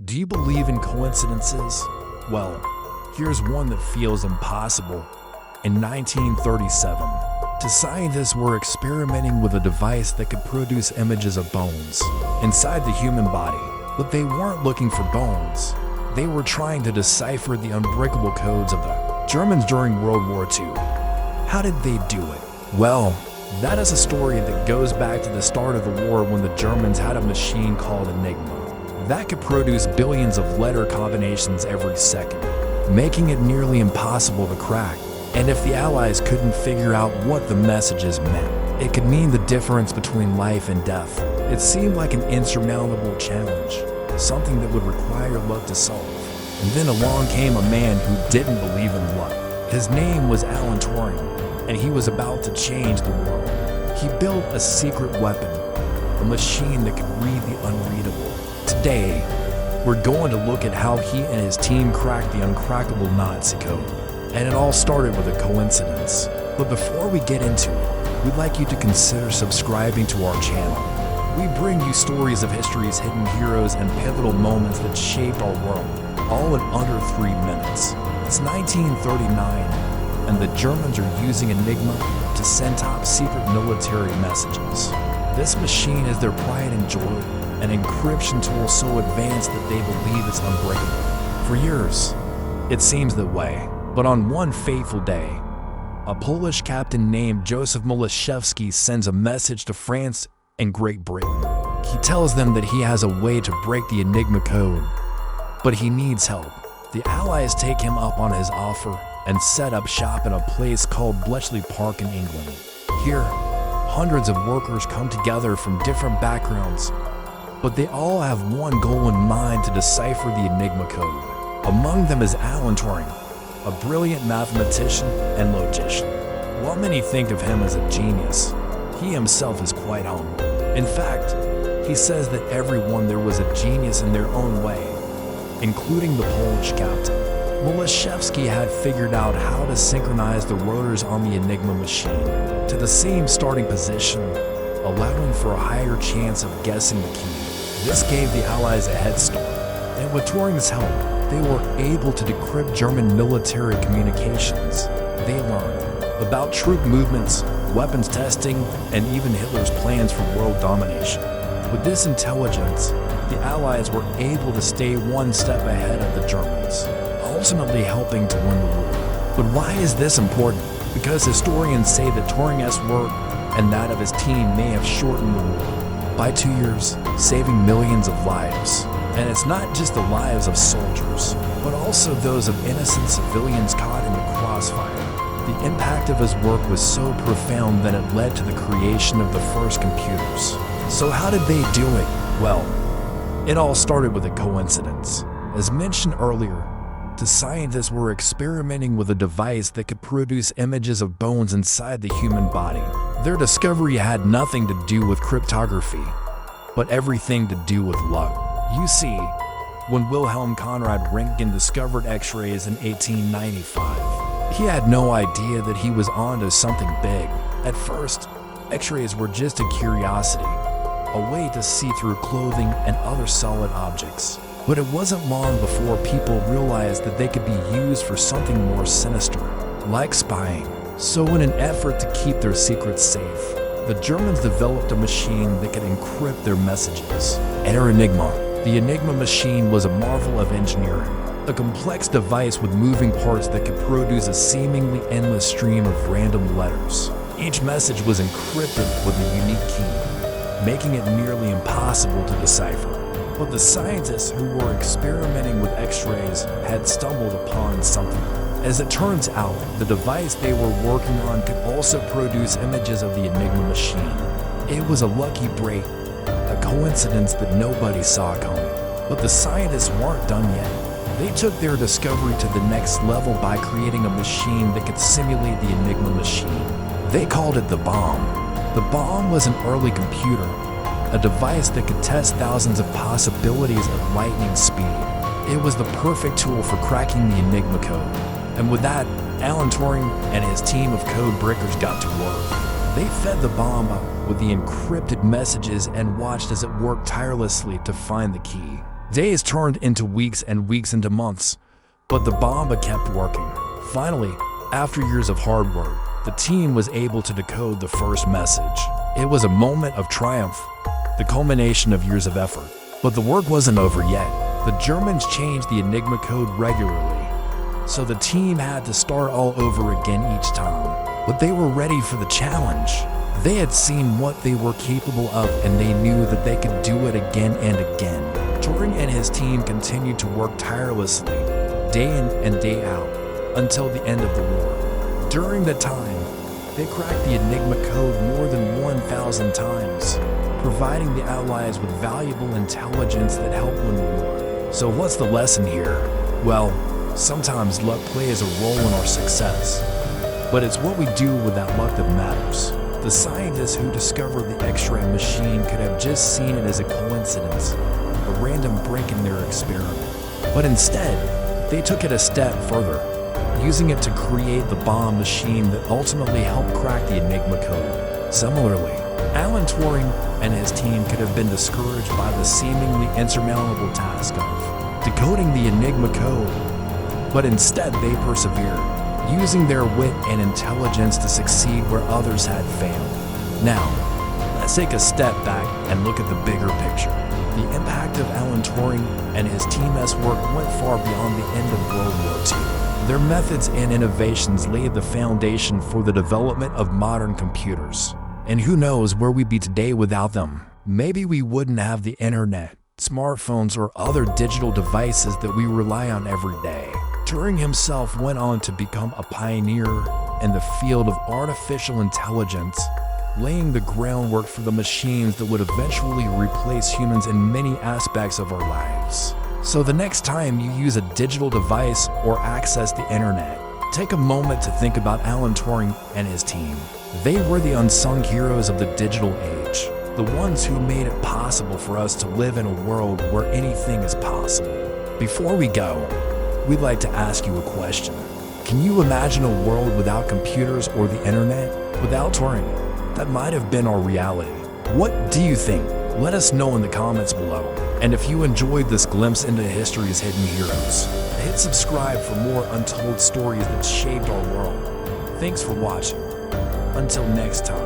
Do you believe in coincidences? Well, here's one that feels impossible. In 1937, scientists were experimenting with a device that could produce images of bones inside the human body. But they weren't looking for bones. They were trying to decipher the unbreakable codes of the Germans during World War II. How did they do it? Well, that is a story that goes back to the start of the war when the Germans had a machine called Enigma that could produce billions of letter combinations every second, making it nearly impossible to crack. And if the Allies couldn't figure out what the messages meant, it could mean the difference between life and death. It seemed like an insurmountable challenge, something that would require luck to solve. And then along came a man who didn't believe in luck. His name was Alan Turing, and he was about to change the world. He built a secret weapon, a machine that could read the unreadable. Today, we're going to look at how he and his team cracked the uncrackable Nazi code. And it all started with a coincidence. But before we get into it, we'd like you to consider subscribing to our channel. We bring you stories of history's hidden heroes and pivotal moments that shaped our world, all in under 3 minutes. It's 1939, and the Germans are using Enigma to send top-secret military messages. This machine is their pride and joy, an encryption tool so advanced that they believe it's unbreakable. For years, it seems that way. But on one fateful day, a Polish captain named Joseph Malashevsky sends a message to France and Great Britain. He tells them that he has a way to break the Enigma code, but he needs help. The Allies take him up on his offer and set up shop in a place called Bletchley Park in England. Here, hundreds of workers come together from different backgrounds, but they all have one goal in mind: to decipher the Enigma code. Among them is Alan Turing, a brilliant mathematician and logician. While many think of him as a genius, he himself is quite humble. In fact, he says that everyone there was a genius in their own way, including the Polish captain. Malashevsky had figured out how to synchronize the rotors on the Enigma machine to the same starting position, allowing for a higher chance of guessing the key. This gave the Allies a head start, and with Turing's help, they were able to decrypt German military communications. They learned about troop movements, weapons testing, and even Hitler's plans for world domination. With this intelligence, the Allies were able to stay one step ahead of the Germans, ultimately helping to win the war. But why is this important? Because historians say that Turing's work and that of his team may have shortened the war by 2 years, saving millions of lives. And it's not just the lives of soldiers, but also those of innocent civilians caught in the crossfire. The impact of his work was so profound that it led to the creation of the first computers. So how did they do it? Well, it all started with a coincidence. As mentioned earlier, the scientists were experimenting with a device that could produce images of bones inside the human body. Their discovery had nothing to do with cryptography, but everything to do with luck. You see, when Wilhelm Roentgen discovered X-rays in 1895, he had no idea that he was onto something big. At first, X-rays were just a curiosity, a way to see through clothing and other solid objects. But it wasn't long before people realized that they could be used for something more sinister, like spying. So in an effort to keep their secrets safe, the Germans developed a machine that could encrypt their messages. Enter Enigma. The Enigma machine was a marvel of engineering, a complex device with moving parts that could produce a seemingly endless stream of random letters. Each message was encrypted with a unique key, making it nearly impossible to decipher. But the scientists who were experimenting with X-rays had stumbled upon something. As it turns out, the device they were working on could also produce images of the Enigma machine. It was a lucky break, a coincidence that nobody saw coming. But the scientists weren't done yet. They took their discovery to the next level by creating a machine that could simulate the Enigma machine. They called it the bomb. The bomb was an early computer, a device that could test thousands of possibilities at lightning speed. It was the perfect tool for cracking the Enigma code. And with that, Alan Turing and his team of code breakers got to work. They fed the bomb up with the encrypted messages and watched as it worked tirelessly to find the key. Days turned into weeks and weeks into months, but the bomb kept working. Finally, after years of hard work, the team was able to decode the first message. It was a moment of triumph, the culmination of years of effort. But the work wasn't over yet. The Germans changed the Enigma code regularly, so the team had to start all over again each time. But they were ready for the challenge. They had seen what they were capable of, and they knew that they could do it again and again. Turing and his team continued to work tirelessly, day in and day out, until the end of the war. During that time, they cracked the Enigma code more than 1,000 times, providing the Allies with valuable intelligence that helped win the war. So what's the lesson here? Well, sometimes luck plays a role in our success, but it's what we do with that luck that matters. The scientists who discovered the X-ray machine could have just seen it as a coincidence, a random break in their experiment. But instead, they took it a step further, using it to create the bomb machine that ultimately helped crack the Enigma code. Similarly, Alan Turing and his team could have been discouraged by the seemingly insurmountable task of decoding the Enigma code, but instead they persevered, using their wit and intelligence to succeed where others had failed. Now, let's take a step back and look at the bigger picture. The impact of Alan Turing and his team's work went far beyond the end of World War II. Their methods and innovations laid the foundation for the development of modern computers. And who knows where we'd be today without them? Maybe we wouldn't have the internet, smartphones, or other digital devices that we rely on every day. Turing himself went on to become a pioneer in the field of artificial intelligence, laying the groundwork for the machines that would eventually replace humans in many aspects of our lives. So the next time you use a digital device or access the internet, take a moment to think about Alan Turing and his team. They were the unsung heroes of the digital age, the ones who made it possible for us to live in a world where anything is possible. Before we go, we'd like to ask you a question. Can you imagine a world without computers or the internet? Without Turing? That might have been our reality. What do you think? Let us know in the comments below. And if you enjoyed this glimpse into history's hidden heroes, hit subscribe for more untold stories that shaped our world. Thanks for watching. Until next time.